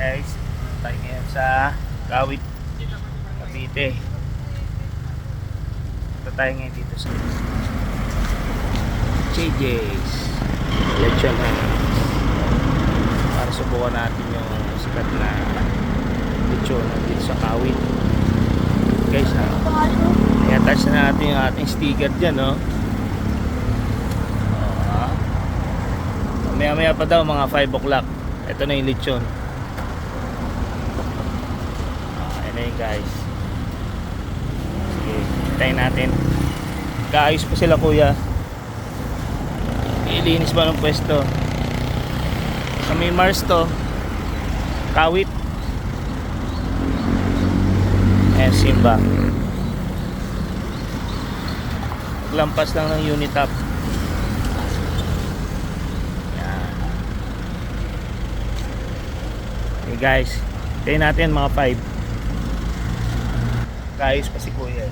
Guys, tayo ngayon sa Kawit, Cavite. Ito tayo ngayon dito sa JJ's Lechon Hands para subukan natin yung sikat na lechon dito sa Kawit. Guys, i-attach na natin yung ating sticker dyan, no? Maya pa daw mga 5 o'clock. Ito na yung lechon. Ayan na yun, guys. Sige, hintayin natin. Kaayos pa sila, kuya. Ilinis ba ng pwesto? Sa may Mars to, Kawit. Ayan, Simba. Lampas lang ng unit up. Okay, guys, tayo natin mga 5. Kaayos pa si kuya.